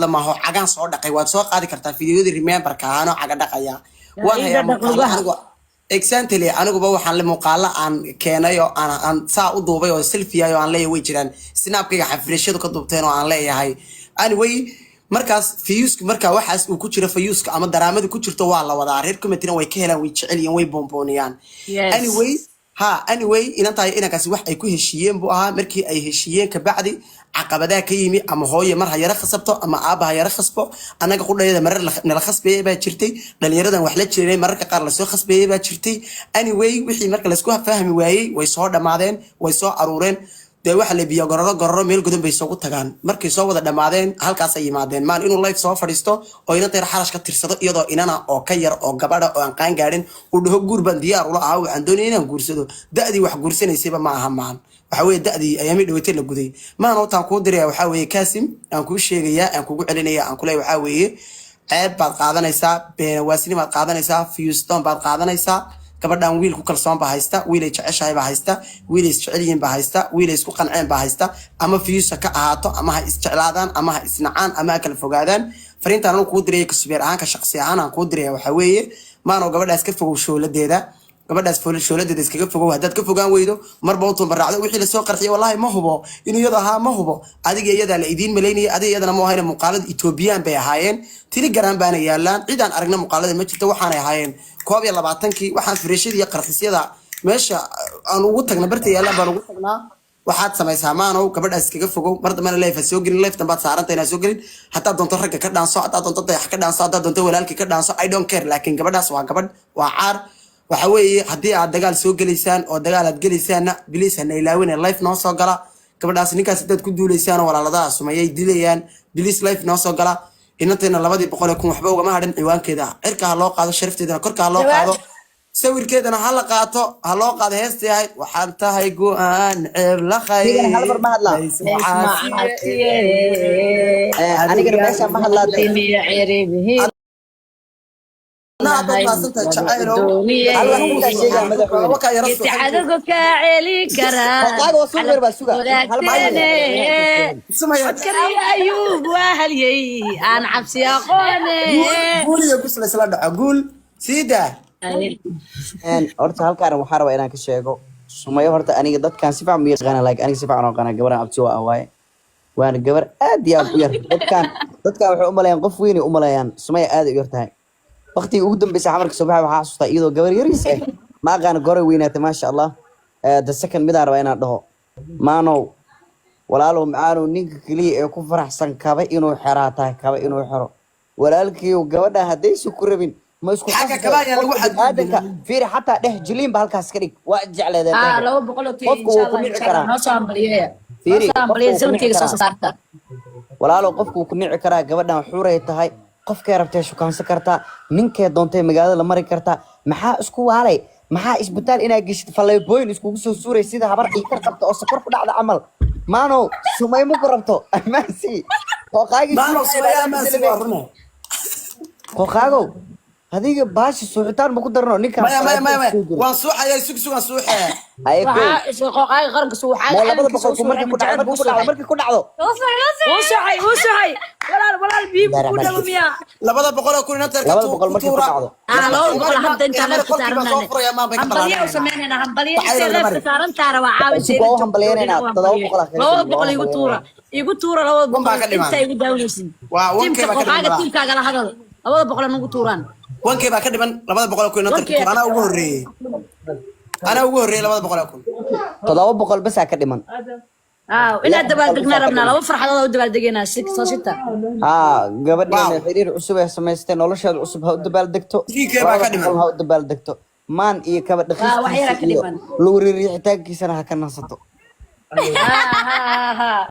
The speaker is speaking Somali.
lama ho cagaan soo dhaqay waad soo qaadi kartaa fiidiyoodii remember kaano caga dhaqaya waan hayaa muuqaal anigu exactly aniguba waxaan la muuqaala aan keenay oo aan saa u duubay oo selfie ayo aan leeyahay way jiraan snapkayga xafrishadu ka duubteen oo aan leeyahay anyway markaas fiyuska marka waxaas uu ku jiro fiyuska ama daraamada ku jirto waa la wadaa reer committee way ka helaan way jecel yihiin way boonbooniyaan anyway inantahay inankaasi wax ay ku heshiiyeen buu ahaa markii ay heshiiyeen ka bacdi caqabadaha ka yimi ama hooyo mar ha yara khasabto ama aaba ha yara khasbo anaga qudhayada marar nala khasbeeyay baa jirtay dhalinyaradan wax la jiray mararka qaar la soo khasbeeyay baa jirtay anyway wixii marka la isku fahmi waayay way soo dhamaadeen way soo aruureen de waxa la biyo gororo meel gudan bay soo tagaan markay soo wada dhamaadeen halkaas ay yimaadeen maan inuu live soo fadhiisto oo inanta yar xarash ka tirsado iyadoo inana oo ka yar oo gabadha oo aan qaan gaarin uu dhaho guurban diyaar ula ah waxaan doonayay inaan guursado da'dii wax guursanaysayba ma aha maan waxa weeye da'dii ayaami dhawatay la guday maan oo taan ku diray waxa weeye Kaasim aan ku sheegayaa aan kugu celinaya aan kulay waxa weeye ceeb baad qaadanaysaa been waasini baad qaadanaysaa fiyuston baad qaadanaysaa gabadhan wiil ku kalsoon baa haysta wiil ay jeceshahay baa haysta wiil ay jecel yihiin baa haysta wiil ay isku qanceen baa haysta ama fiyusa ka ahaato ama ha isjeclaadaan ama ha isnacaan ama ha kala fogaadaan fariintan anu kuu diraya kasbiir ahaan ka shaqsi ahaan aan kuu diraya waxa weeye maano gabadhaas ka fogow shooladeeda gabadhaas shooladeeda iskaga fogow haddaad ka fogaan weydo marba u tumbaracdo wixii lasoo qarxiyay wallahi ma hubo inuu iyada ahaa ma hubo adiga iyada la idiin malaynayay adiga iyadana ma ahayna muuqaalada Ethiopian bay ahaayeen Telegram baana yaalaan cidaan aragna muuqaalada ma jirto waxaanay ahaayeen 22 waxaan firashadii qarxisyada meesha aan ugu tagna barta yaalaan baan ugu tagnaa waxaad samaysaa maano gabadhaas iskaga fogow mar dambe leeyahay soo gelin leeftan baad saarantay inaa soo gelin hatta doonto ragga ka dhaanso hatta doonto dayax ka dhaanso hatta doonto walaalkii ka dhaanso I don't care laakiin gabadhaas waa gabadh waa caar waxa weeye hadii aad dagaal soo galeysaan oo dagaal aad galeysaan bilis hana ilaawin live noo soo gala gabadhaas ninkaas dad ku duuleysaan walaalada sumayay dilayaan bilis live noo soo gala inanteena 200 kun waxba uga ma hadhin ciwaankeeda cirka loo qaado sharafteedana korka loo qaado sawirkeedana hal qaato hal loo qaado heestahay waxaan tahay go'aan ceeb la khayr aniga meesha ma hadlaa نعم بس أنت شعيره تعالوا كعلي كرام أيوب وهلي أنا عبسي أخوني قول يا قصة سلام أقول سيدة horta halkaan waxaan rabaa inaan ka sheego Sumayo horta aniga dadkan si fiican u yaqaan like aniga si fiican u qana gabar abti waa waaye waan gabar aad iyo aad u yar dadkan waxay u maleeyaan qof weyn u maleeyaan Sumayo aad u yar tahay waqti ugu dambeysay xamarka subax waxa xasuustay iyadoo gabar yariis ah ma aqaan gore weynaatay ma sha Allah the second mid aan rabaa inaan dhaho maano walaalo macaano ninka kaliya ee ku faraxsan kaba inuu xiraatahay kaba inuu xiro walaalkii gabadha haday isu ku rabin ما يسكت حاجة كمان يعني واحد هذا في حتى ده جلين بهالكاس كريك واجع له ده لو بقول لك إن شاء الله نصام بليه نصام بليه زوجتي قصص صارت ولا لو قفكو كنيع كرا gabadhan xuray tahay qofkay rabtay shukaan sakarta ninkay doontay magaalada la mari karta maxaa isku waalay maxaa isbitaal inaa gishid faleeboyn isku soo suuray sida habar dhiikar qabto oo sakar ku dhacda amal maano Sumay ma ku rabto maasi qooqaagi maano Sumay ma si warno qooqaago هذيك باش سوحتان ما كنت رنو نيكا ما وانسوحة يا سوق وانسوحة هاي قاي غرق سوحة لا لا بقول مركي كنا عضو وصحي ولا البيب كله ميا لا بقول كل نتر لا بقول مركي كنا عضو أنا لو بقول حتى أنت لا تسارنا همبليه وسمعنا همبليه لا تسارن ترى وعاوي شيء همبليه أنا لو بقول يقول تورا لو أنت يقول داونسين تيم كاغا هذا أول بقول نقول توران وانكي بقى كده من لبعض بقول كل نتر أنا أقولي لبعض بقول تضاوب بقول بس هكذا من إلا دبل دقنا ربنا لو فرح هذا دبل دقينا ستة قبل يعني حرير عصبة سمستين ولا شيء عصبة دبل دكتو هو دبل دكتو مان إيه كبر دخل لوري ريحتك سنة هكذا نصتو